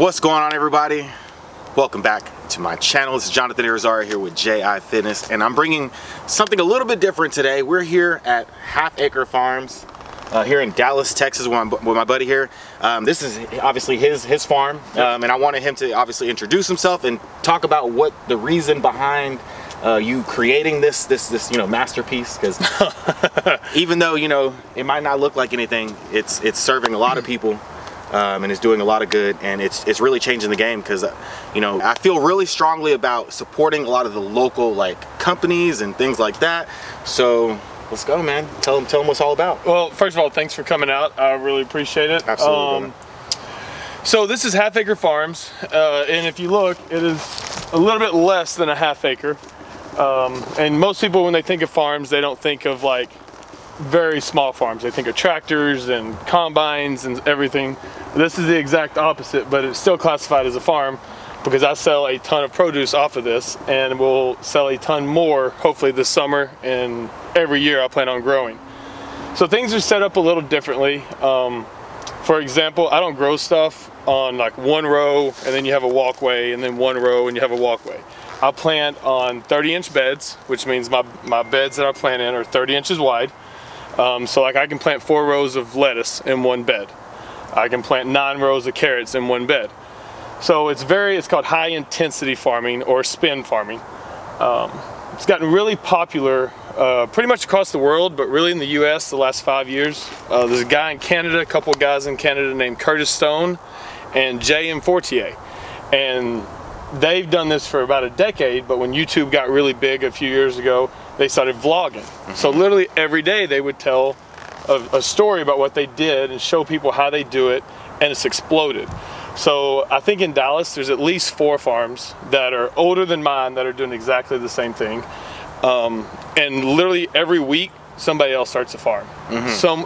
What's going on, everybody? Welcome back to my channel. This is Jonathan Irizarry here with JI Fitness, and I'm bringing something a little bit different today. We're here at Half Acre Farms here in Dallas, Texas with my buddy here. This is obviously his farm, and I wanted him to obviously introduce himself and talk about what the reason behind you creating this masterpiece, because even though it might not look like anything, it's serving a lot of people. And it's doing a lot of good, and it's really changing the game, because I feel really strongly about supporting a lot of the local companies and things like that. So let's go, man. Tell them what's all about. Well, first of all, thanks for coming out. I really appreciate it. Absolutely. So this is Half Acre Farms, and if you look, it is a little bit less than a half acre. And most people, when they think of farms, they don't think of very small farms. They think of tractors and combines and everything. This is the exact opposite, but it's still classified as a farm because I sell a ton of produce off of this, and we'll sell a ton more hopefully this summer, and every year I plan on growing. So things are set up a little differently. For example, I don't grow stuff on one row and then you have a walkway, and then one row and you have a walkway. I plant on 30-inch beds, which means my beds that I plant in are 30 inches wide. So I can plant 4 rows of lettuce in one bed. I can plant 9 rows of carrots in one bed. So it's called high intensity farming, or spin farming. It's gotten really popular pretty much across the world, but really in the US the last 5 years. There's a guy in Canada, a couple of guys in Canada named Curtis Stone and J.M. Fortier. And they've done this for about a decade, but when YouTube got really big a few years ago, they started vlogging. So literally every day they would tell a story about what they did and show people how they do it, and it's exploded. So I think in Dallas there's at least 4 farms that are older than mine that are doing exactly the same thing. And literally every week somebody else starts a farm.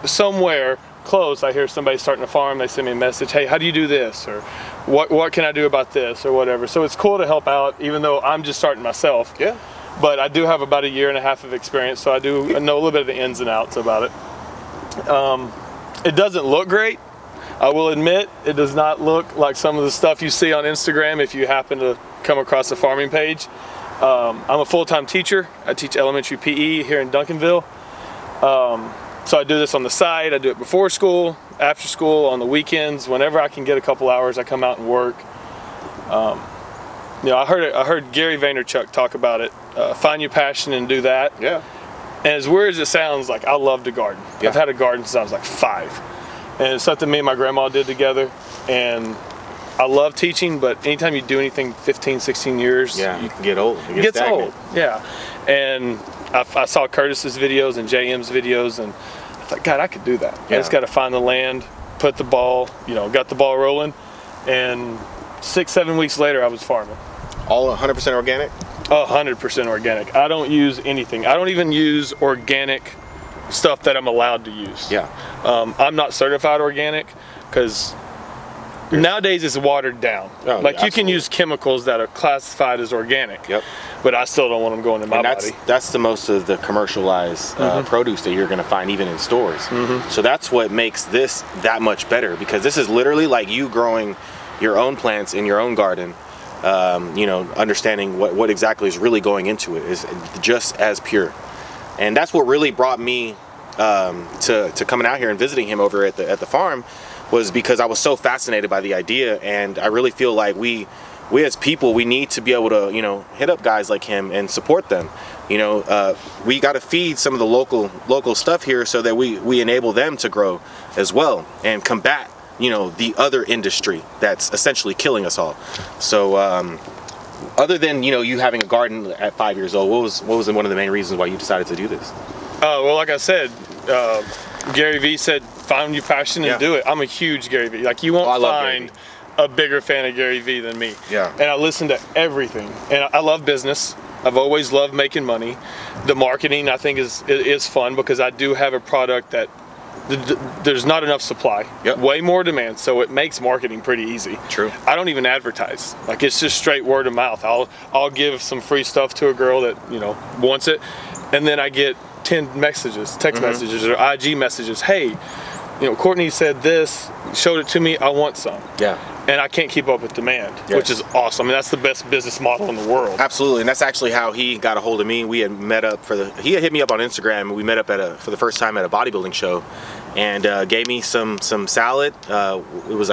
Somewhere close I hear somebody starting a farm, they send me a message, hey, how do you do this? Or what can I do about this? Or whatever. So it's cool to help out, even though I'm just starting myself. Yeah. But I do have about 1.5 years of experience, so I know a little bit of the ins and outs about it. It doesn't look great. I will admit, it does not look like some of the stuff you see on Instagram if you happen to come across the farming page. I'm a full-time teacher. I teach elementary PE here in Duncanville. So I do this on the side. I do it before school, after school, on the weekends. Whenever I can get a couple hours, I come out and work. I heard Gary Vaynerchuk talk about it. Find your passion and do that. Yeah. And as weird as it sounds, I love to garden. Yeah. I've had a garden since I was 5. And it's something me and my grandma did together. And I love teaching, but anytime you do anything 15, 16 years, yeah, you can get old. It gets old. Yeah. And I saw Curtis's videos and JM's videos, and I thought, God, I could do that. Yeah. I just got to find the land, put the ball, got the ball rolling. And 6-7 weeks later, I was farming. All 100% organic? 100% organic. I don't use anything. I don't even use organic stuff that I'm allowed to use. Yeah. I'm not certified organic because nowadays it's watered down. Oh, you can use chemicals that are classified as organic. Yep. But I still don't want them going in my body. That's the most of the commercialized produce that you're going to find even in stores. So that's what makes this that much better, because this is literally like you growing your own plants in your own garden. Understanding what exactly is really going into it is just as pure. And that's what really brought me to coming out here and visiting him over at the farm, was because I was so fascinated by the idea. And I really feel like we as people, we need to be able to hit up guys like him and support them. We got to feed some of the local stuff here so that we enable them to grow as well and combat the other industry that's essentially killing us all. So other than you having a garden at 5 years old, what was one of the main reasons why you decided to do this? Well, like I said, Gary Vee said find your passion and do it. I'm a huge Gary Vee. You won't find a bigger fan of Gary Vee than me. Yeah. And I listen to everything, and I love business. I've always loved making money. The marketing, I think, is fun, because I do have a product that there's not enough supply. Yep. Way more demand, so it makes marketing pretty easy. True. I don't even advertise. It's just straight word of mouth. I'll give some free stuff to a girl that wants it, and then I get 10 messages, text messages or IG messages. Hey, Courtney said this, showed it to me, I want some. Yeah. and I can't keep up with demand, which is awesome. I mean, that's the best business model in the world. Absolutely, and that's actually how he got a hold of me. We had met up he had hit me up on Instagram, and we met up for the first time at a bodybuilding show, and gave me some salad. I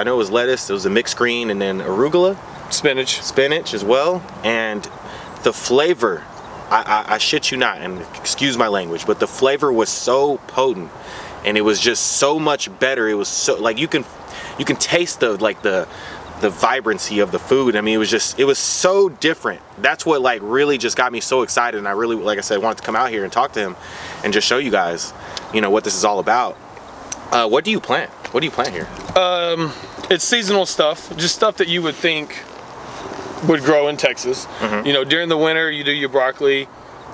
know it was lettuce, it was a mixed green, and then arugula. Spinach as well, and the flavor, I shit you not, and excuse my language, but the flavor was so potent, and it was just so much better. It was so, like, you can taste the vibrancy of the food. I mean, it was so different. That's what like really just got me so excited, and I really, like I said, wanted to come out here and talk to him and just show you guys, you know, what this is all about. What do you plant? What do you plant here? It's seasonal stuff, just stuff that you would think would grow in Texas. You know, during the winter you do your broccoli,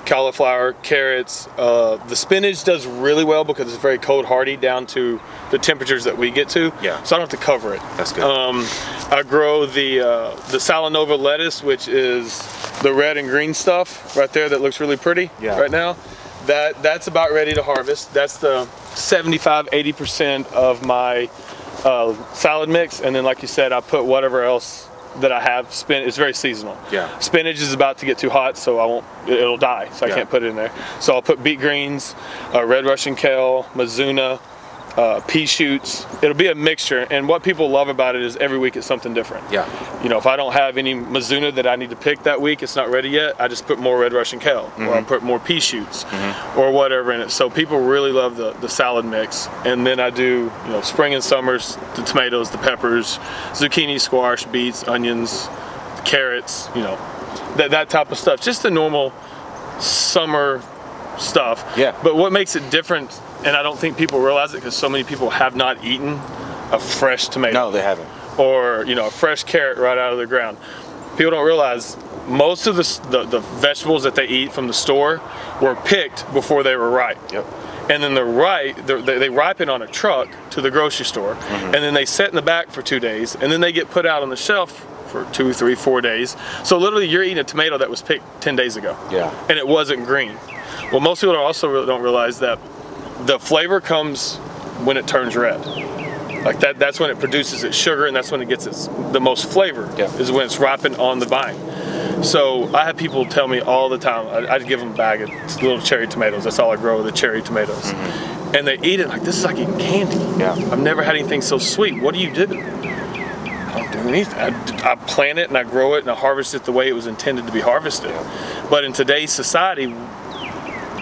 cauliflower, carrots. The spinach does really well because it's very cold hardy down to the temperatures that we get to. Yeah. So I don't have to cover it. That's good. I grow the Salanova lettuce, which is the red and green stuff right there that looks really pretty right now. That's about ready to harvest. That's the 75–80% of my salad mix, and then like you said, I put whatever else that I have. It's very seasonal. Yeah. Spinach is about to get too hot, so it'll die, so I can't put it in there. So I'll put beet greens, red Russian kale, Mizuna, pea shoots. It'll be a mixture, and what people love about it is every week it's something different. Yeah. You know, if I don't have any Mizuna that I need to pick that week, it's not ready yet, I just put more red Russian kale, or I put more pea shoots, or whatever in it. So people really love the salad mix. And then I do, you know, spring and summers, the tomatoes, the peppers, zucchini, squash, beets, onions, carrots, you know, that type of stuff. Just the normal summer stuff. Yeah. But what makes it different, and I don't think people realize it because so many people have not eaten a fresh tomato. No, they haven't. Or, you know, a fresh carrot right out of the ground. People don't realize most of the vegetables that they eat from the store were picked before they were ripe. Yep. And then they ripen on a truck to the grocery store, and then they sit in the back for 2 days, and then they get put out on the shelf for 2, 3, 4 days. So literally you're eating a tomato that was picked 10 days ago. Yeah. And it wasn't green. Well, most people also don't realize that the flavor comes when it turns red. Like that's when it produces its sugar, and that's when it gets the most flavor, is when it's ripened on the vine. So I have people tell me all the time, I'd give them a bag of little cherry tomatoes. That's all I grow, the cherry tomatoes. And they eat it like, this is like eating candy. Yeah. I've never had anything so sweet. What do you do? I don't do anything. I plant it and I grow it and I harvest it the way it was intended to be harvested. But in today's society,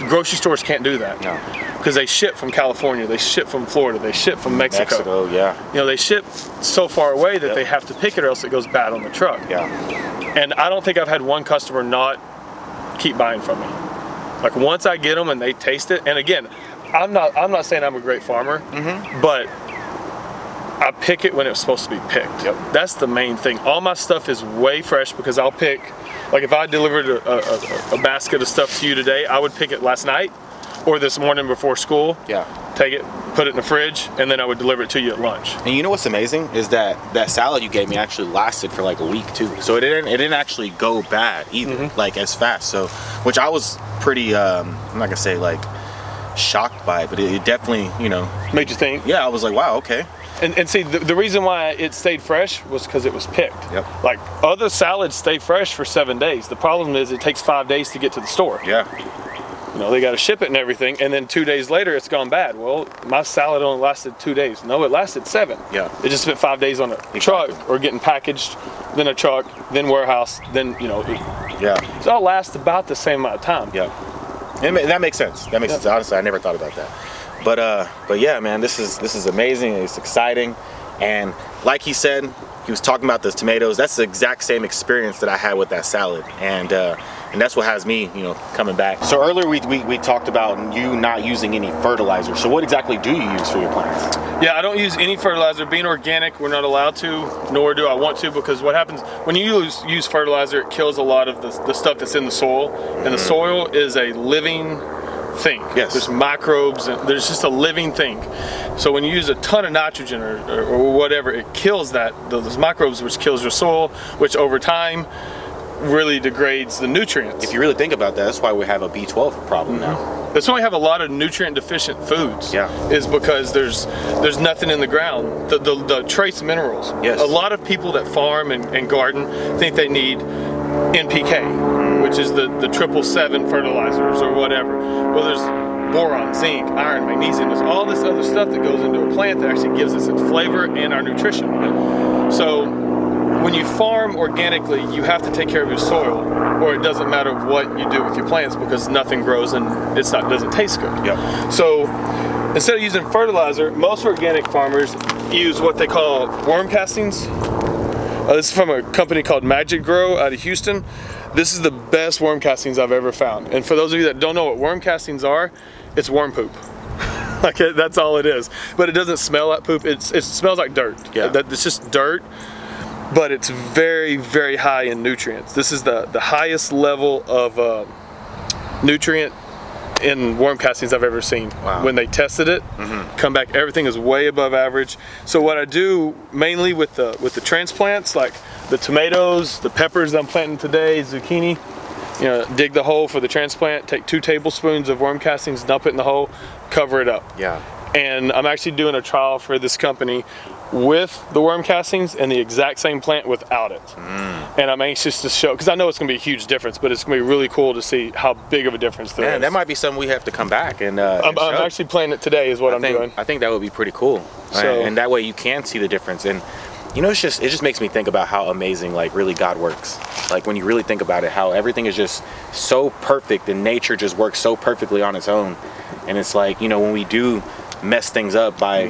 grocery stores can't do that. No. Because they ship from California, they ship from Florida, they ship from Mexico. You know, they ship so far away that they have to pick it or else it goes bad on the truck. Yeah. And I don't think I've had one customer not keep buying from me. Like once I get them and they taste it, and again, I'm not saying I'm a great farmer, but I pick it when it's supposed to be picked. Yep. That's the main thing. All my stuff is way fresh because I'll pick, like if I delivered a basket of stuff to you today, I would pick it last night or this morning before school. Yeah. Take it, put it in the fridge, and then I would deliver it to you at lunch. And you know what's amazing is that salad you gave me actually lasted for like a week too. So it didn't actually go bad either, like as fast. So, which I was pretty, I'm not gonna say like shocked by it, but it definitely, you know, made you think. Yeah, I was like, wow, okay. And see, the reason why it stayed fresh was because it was picked. Yep. Like other salads stay fresh for 7 days. The problem is it takes 5 days to get to the store. Yeah. You know, they got to ship it and everything, and then 2 days later it's gone bad. Well, my salad only lasted 2 days. No, it lasted 7. Yeah. It just spent 5 days on a truck or getting packaged, then a truck, then warehouse, then, you know. Yeah. So it all lasts about the same amount of time. Yeah. And that makes sense. That makes sense. Honestly, I never thought about that. But yeah, man, this is amazing. It's exciting, and like he said, he was talking about the tomatoes. That's the exact same experience that I had with that salad, and that's what has me, you know, coming back. So earlier we talked about you not using any fertilizer. So what exactly do you use for your plants? Yeah, I don't use any fertilizer. Being organic, we're not allowed to, nor do I want to, because what happens when you use fertilizer, it kills a lot of the stuff that's in the soil, and the soil is a living thing. Yes. There's microbes, and there's just a living thing. So when you use a ton of nitrogen or whatever, it kills those microbes, which kills your soil, which over time really degrades the nutrients. If you really think about that, that's why we have a B12 problem now. That's why we have a lot of nutrient deficient foods. Yeah. Is because there's nothing in the ground. The trace minerals. Yes. A lot of people that farm and garden think they need NPK, which is the 777 fertilizers or whatever. Well, there's boron, zinc, iron, magnesium. There's all this other stuff that goes into a plant that actually gives us its flavor and our nutrition. So when you farm organically, you have to take care of your soil, or it doesn't matter what you do with your plants, because nothing grows and doesn't taste good. Yep. So instead of using fertilizer, most organic farmers use what they call worm castings. This is from a company called Magic Grow out of Houston. This is the best worm castings I've ever found. And for those of you that don't know what worm castings are, it's worm poop. Like that's all it is. But it doesn't smell like poop. It smells like dirt. Yeah. It's just dirt, but it's very, very high in nutrients. This is the highest level of nutrient in worm castings I've ever seen. Wow. When they tested it, come back, everything is way above average. So what I do mainly with the transplants, like the tomatoes, the peppers I'm planting today, zucchini, dig the hole for the transplant, take 2 tablespoons of worm castings, dump it in the hole, cover it up. Yeah. And I'm actually doing a trial for this company with the worm castings and the exact same plant without it. And I'm anxious to show, because I know it's going to be a huge difference, but it's going to be really cool to see how big of a difference there is. That might be something we have to come back and I'm actually planting it today is what I'm doing. I think that would be pretty cool. So, and that way you can see the difference. And it just makes me think about how amazing like really God works. Like when you really think about it, how everything is just so perfect and nature just works so perfectly on its own. And it's like, when we do mess things up by,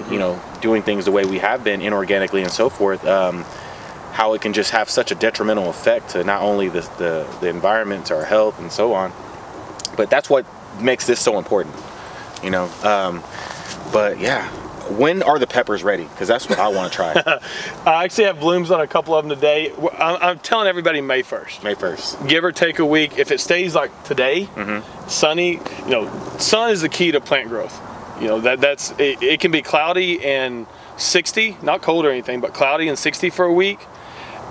doing things the way we have been inorganically and so forth, how it can just have such a detrimental effect to not only the environment, to our health and so on. But that's what makes this so important, but yeah. When are the peppers ready? Because that's what I want to try. I actually have blooms on a couple of them today. I'm telling everybody May 1st. May 1st. Give or take a week. If it stays like today, sunny, sun is the key to plant growth. It can be cloudy and 60, not cold or anything, but cloudy and 60 for a week,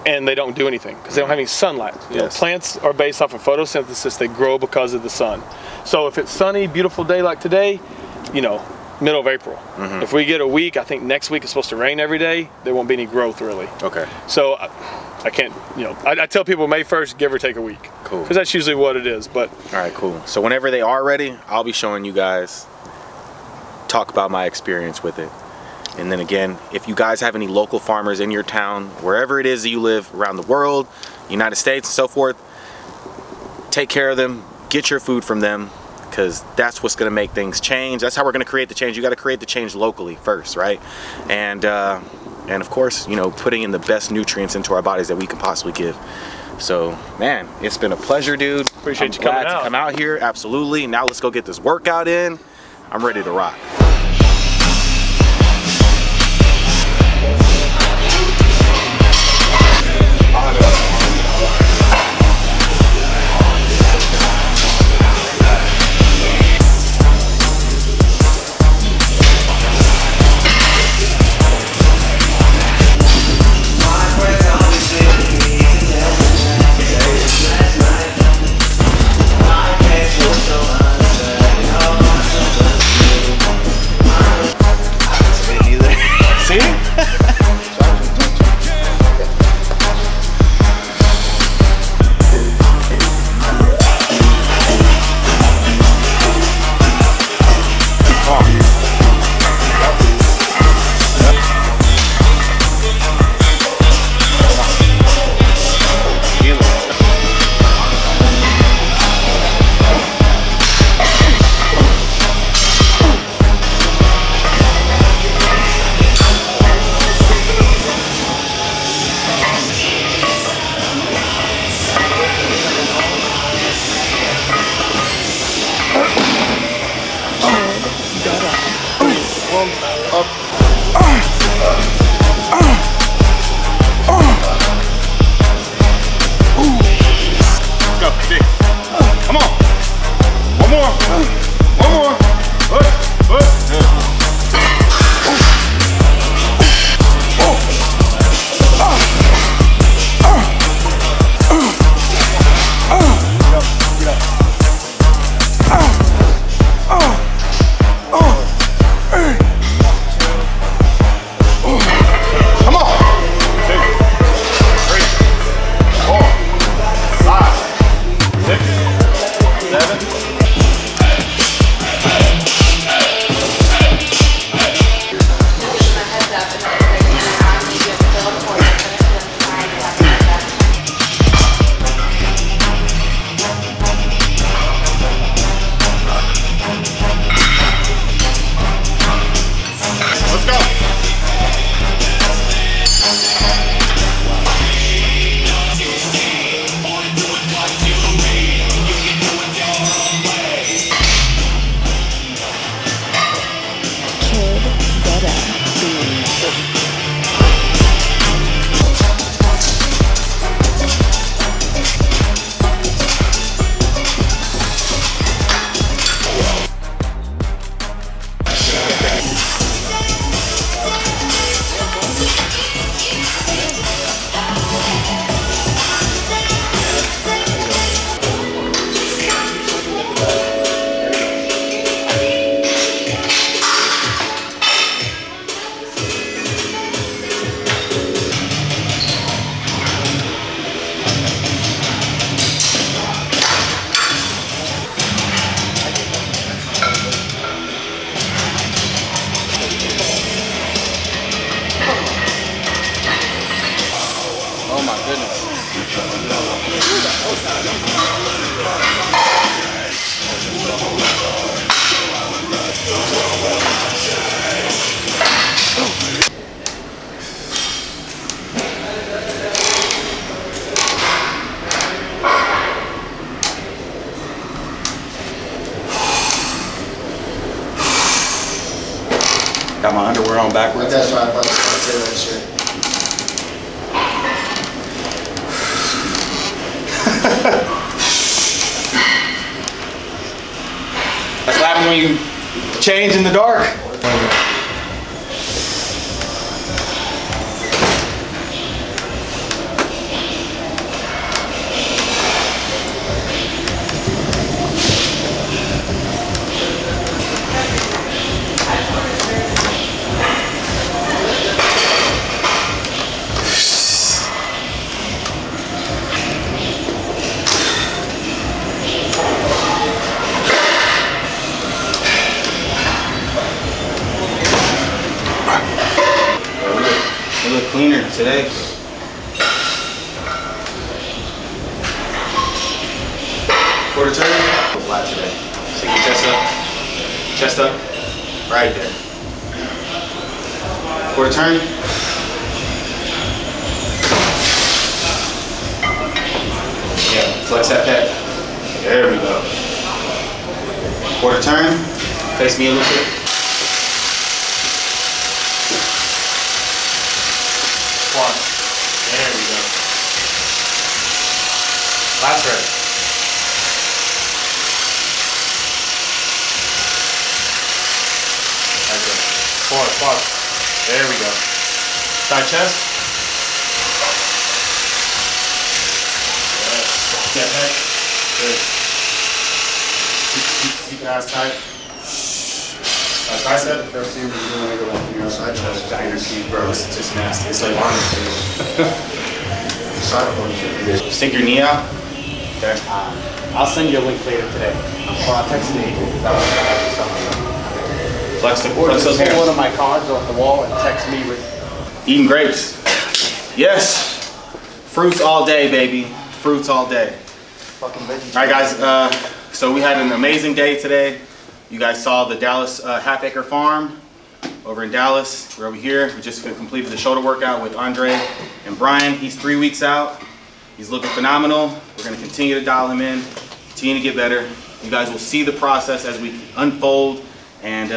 and they don't do anything because they don't have any sunlight. Plants are based off of photosynthesis. They grow because of the sun. So if it's sunny, beautiful day like today, middle of April. If we get a week, I think next week is supposed to rain every day, there won't be any growth really. Okay. So I can't, I tell people May 1st, give or take a week. Cool. Because that's usually what it is, but. All right, cool. So whenever they are ready, I'll be showing you guys, talk about my experience with it. And then again, if you guys have any local farmers in your town, wherever it is that you live around the world, United States and so forth, take care of them, get your food from them, because that's what's going to make things change. That's how we're going to create the change. You got to create the change locally first, right? And of course, putting in the best nutrients into our bodies that we can possibly give. So, man, it's been a pleasure, dude. Appreciate you coming out. Glad to come out here, absolutely. Now let's go get this workout in. I'm ready to rock. Oh my goodness. Got my underwear on backwards. That's why I thought that shit. That's what happens when you change in the dark. They look cleaner today. Quarter turn. Flat today. Stick your chest up. Chest up. Right there. Quarter turn. Yeah, flex that pec. There we go. Quarter turn. Face me a little bit. There we go. Last rep. Right there. Quad. There we go. Side chest. Yes. Get back. Good. Keep your ass tight. Tricep. First thing we're doing when I go back to your side chest. Diner keep, bro. It's just nasty. It's like arm. Stick your knee out. Okay. I'll send you a link later today. Or I'll text you. Flex the Or flex just those pull hands. one of my cards off the wall and text me with. Eating grapes. Yes. Fruits all day, baby. Fruits all day. Fucking veggies. All right, guys. So we had an amazing day today. You guys saw the Dallas Half Acre Farm over in Dallas. We're over here. We just completed the shoulder workout with Andre and Brian. He's 3 weeks out. He's looking phenomenal. We're going to continue to dial him in, continue to get better. You guys will see the process as we unfold and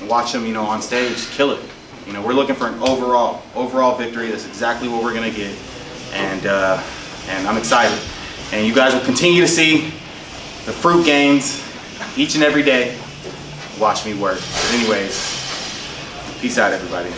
watch him, on stage kill it. We're looking for an overall victory. That's exactly what we're going to get, and I'm excited. And you guys will continue to see the fruit gains each and every day. Watch me work. But anyways, peace out, everybody.